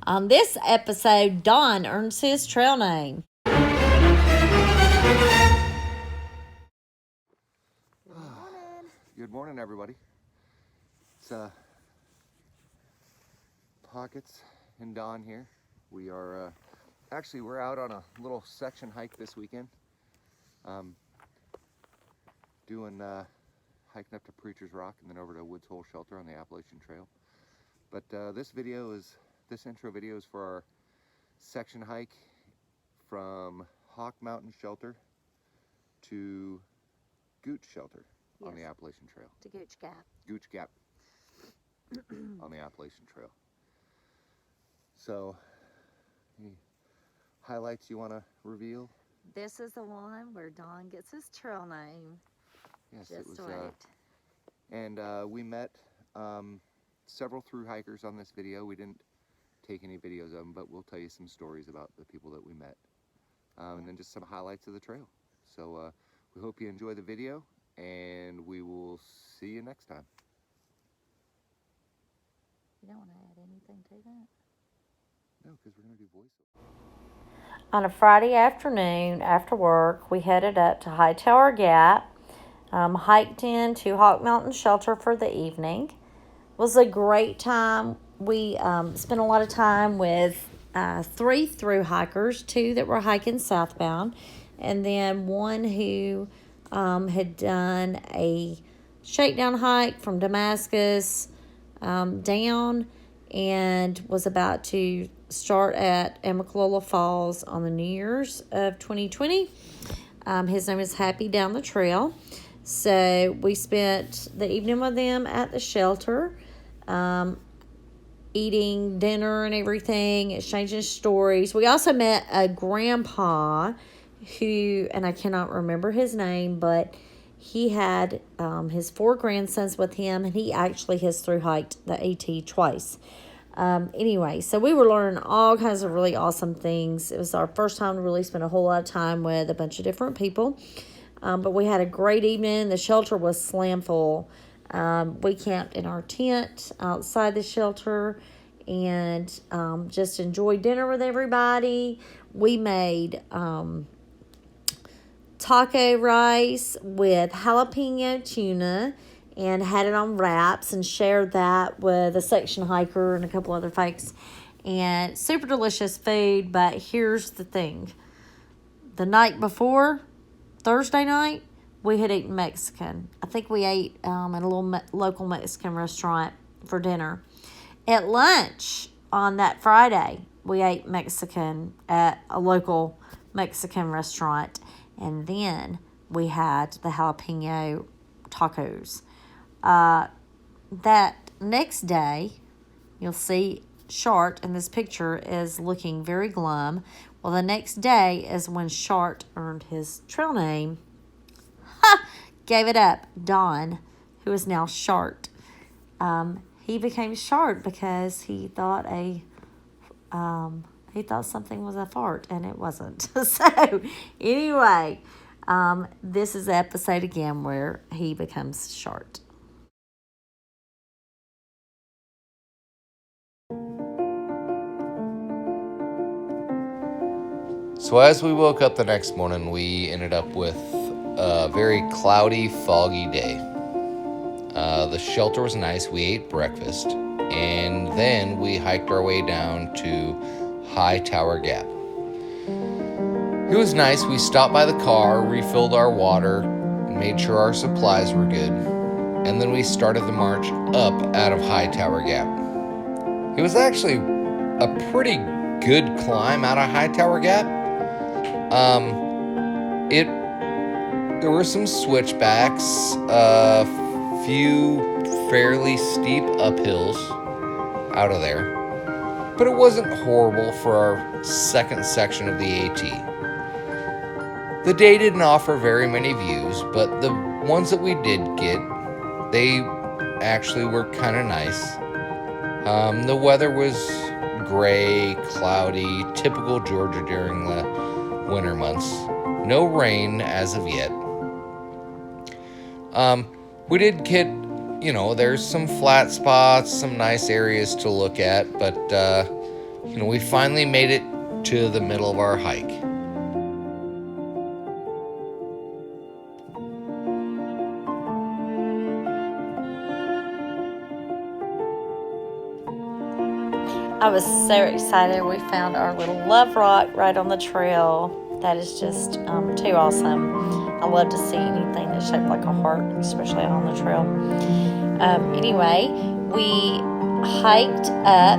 On this episode, Don earns his trail name. Good morning, everybody. It's Pockets and Don here. We are we're out on a little section hike this weekend. Doing hiking up to Preacher's Rock and then over to Woods Hole Shelter on the Appalachian Trail. But this intro video is for our section hike from Hawk Mountain Shelter to Gooch Shelter on the Appalachian Trail. To Gooch Gap. Gooch Gap on the Appalachian Trail. So, any highlights you want to reveal? This is the one where Don gets his trail name. Yes, Just it was. right. And we met several thru hikers on this video. We didn't take any videos of them, but we'll tell you some stories about the people that we met. And then just some highlights of the trail. So we hope you enjoy the video, and we will see you next time. You don't want to add anything to that? No, because we're going to do voiceover. On a Friday afternoon after work, we headed up to Hightower Gap, hiked into Hawk Mountain Shelter for the evening. It was a great time. We spent a lot of time with 3 thru hikers, 2 that were hiking southbound, and then one who had done a shakedown hike from Damascus down and was about to start at Amicalola Falls on the New Year's of 2020. His name is Happy Down the Trail. So we spent the evening with them at the shelter, eating dinner and everything, exchanging stories. We also met a grandpa who, and I cannot remember his name, but he had his 4 grandsons with him, and he actually has thru hiked the AT twice. Anyway, so we were learning all kinds of really awesome things. It was our first time to really spend a whole lot of time with a bunch of different people. But we had a great evening. The shelter was slam full. We camped in our tent outside the shelter and just enjoyed dinner with everybody. We made taco rice with jalapeno tuna and had it on wraps and shared that with a section hiker and a couple other folks. And super delicious food, but here's the thing. The night before, Thursday night, we had eaten Mexican. I think we ate at a little local Mexican restaurant for dinner. At lunch on that Friday, we ate Mexican at a local Mexican restaurant. And then we had the jalapeno tacos. That next day, you'll see Shart in this picture is looking very glum. Well, the next day is when Shart earned his trail name. Gave it up. Don, who is now Shart. He became Shart because he thought something was a fart, and it wasn't. So, anyway, this is the episode again where he becomes Shart. So as we woke up the next morning, we ended up with a very cloudy, foggy day. The shelter was nice. We ate breakfast, and then we hiked our way down to Hightower Gap. It was nice. We stopped by the car, refilled our water, made sure our supplies were good, and then we started the march up out of Hightower Gap. It was actually a pretty good climb out of Hightower Gap. There were some switchbacks, a few fairly steep uphills out of there, but it wasn't horrible for our second section of the AT. The day didn't offer very many views, but the ones that we did get, they actually were kind of nice. The weather was gray, cloudy, typical Georgia during the winter months. No rain as of yet. We did get, there's some flat spots, some nice areas to look at, but we finally made it to the middle of our hike. I was so excited. We found our little love rock right on the trail. That is just too awesome. I love to see anything that's shaped like a heart, especially out on the trail. Anyway, we hiked up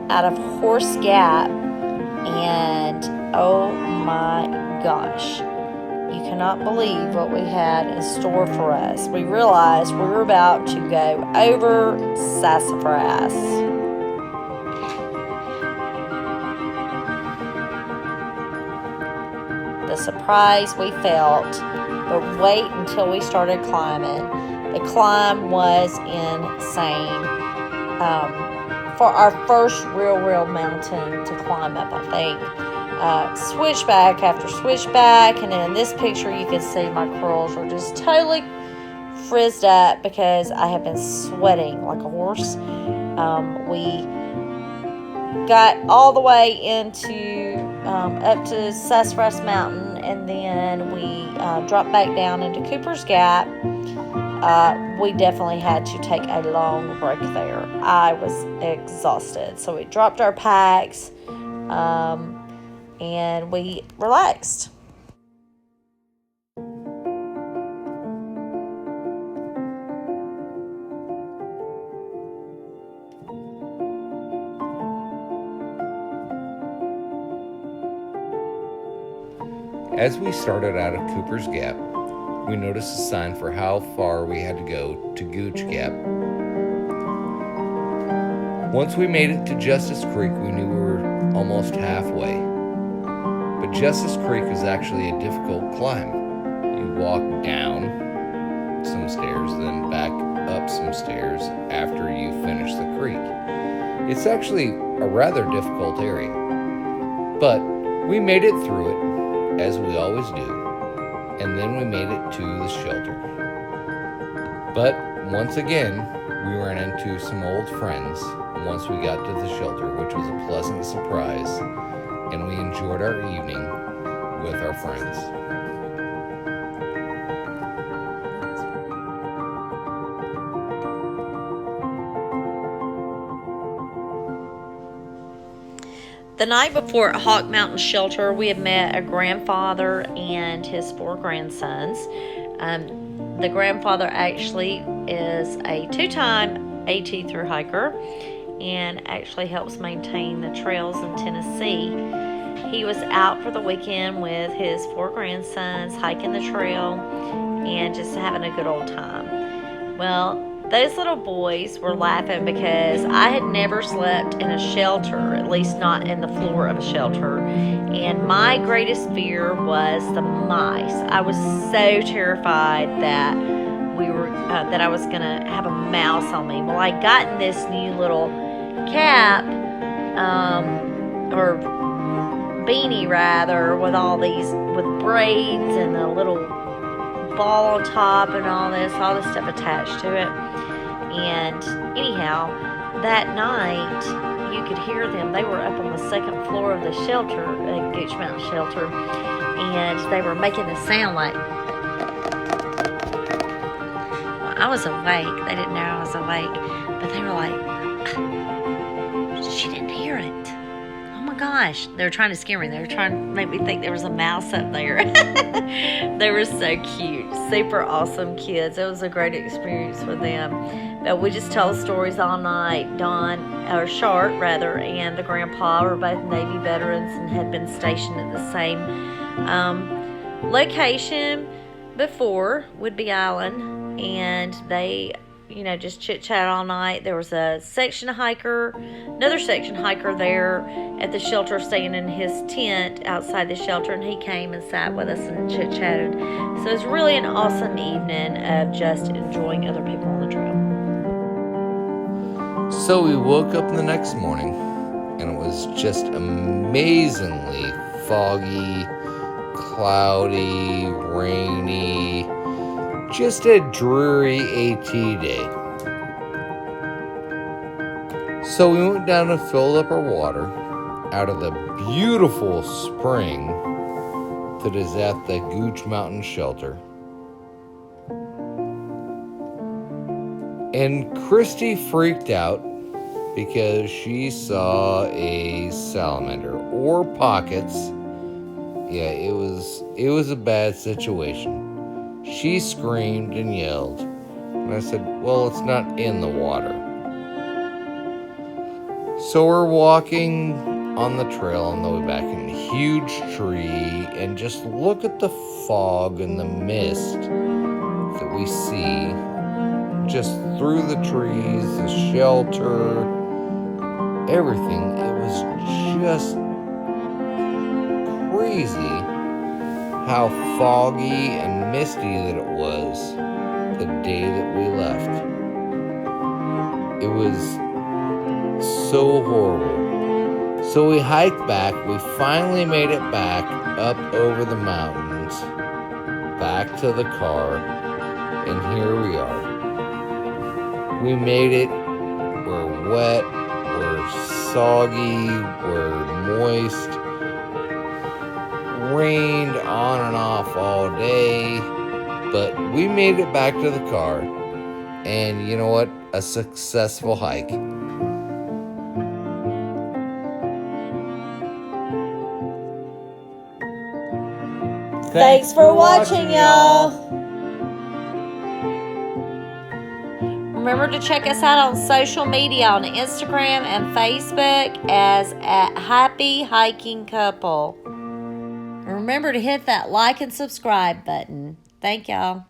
out of Gooch Gap, and oh my gosh, you cannot believe what we had in store for us. We realized we were about to go over sassafras. The surprise we felt, but wait until we started climbing. The climb was insane. For our first real mountain to climb up, I think. Switchback after switchback, and then in this picture you can see my curls are just totally frizzed up because I have been sweating like a horse. We got all the way into up to Sassafras Mountain, and then we dropped back down into Cooper's Gap. We definitely had to take a long break there. I was exhausted, so we dropped our packs and we relaxed. As we started out of Cooper's Gap, we noticed a sign for how far we had to go to Gooch Gap. Once we made it to Justice Creek, we knew we were almost halfway. But Justice Creek is actually a difficult climb. You walk down some stairs, then back up some stairs after you finish the creek. It's actually a rather difficult area, but we made it through it, as we always do, and then we made it to the shelter. But once again, we ran into some old friends once we got to the shelter, which was a pleasant surprise, and we enjoyed our evening with our friends. The night before at Hawk Mountain Shelter, we had met a grandfather and his 4 grandsons. The grandfather actually is a 2-time AT thru hiker and actually helps maintain the trails in Tennessee. He was out for the weekend with his 4 grandsons, hiking the trail and just having a good old time. Well, those little boys were laughing because I had never slept in a shelter, at least not in the floor of a shelter. And my greatest fear was the mice. I was so terrified that that I was gonna have a mouse on me. Well, I got in this new little cap, or beanie rather, with all these, with braids and a little ball on top and all this stuff attached to it. And anyhow, that night you could hear them. They were up on the 2nd floor of the shelter, Gooch Mountain Shelter, and they were making the sound like, well, I was awake. They didn't know I was awake, but they were like, she didn't hear it. Oh my gosh. They were trying to scare me. They were trying to make me think there was a mouse up there. They were so cute. Super awesome kids. It was a great experience with them. But we just tell stories all night. Sharp rather, and the grandpa were both Navy veterans and had been stationed at the same location before, Woodby Island. And they, just chit-chat all night. There was another section hiker there at the shelter, staying in his tent outside the shelter, and he came and sat with us and chit-chatted. So it was really an awesome evening of just enjoying other people on the trail. So we woke up the next morning, and it was just amazingly foggy, cloudy, rainy, just a dreary AT day. So we went down and filled up our water, out of the beautiful spring that is at the Gooch Mountain Shelter. And Christy freaked out because she saw a salamander or pockets. Yeah, it was a bad situation. She screamed and yelled. And I said, well, it's not in the water. So we're walking on the trail on the way back in a huge tree, and just look at the fog and the mist that we see just through the trees, the shelter, everything. It was just crazy how foggy and misty that it was the day that we left. It was so horrible. So we hiked back. We finally made it back up over the mountains, back to the car, and here we are. We made it. We're wet, we're soggy, we're moist. Rained on and off all day, but we made it back to the car. And you know what? A successful hike. Thanks for watching, y'all. Remember to check us out on social media on Instagram and Facebook as at Happy Hiking Couple. Remember to hit that like and subscribe button. Thank y'all.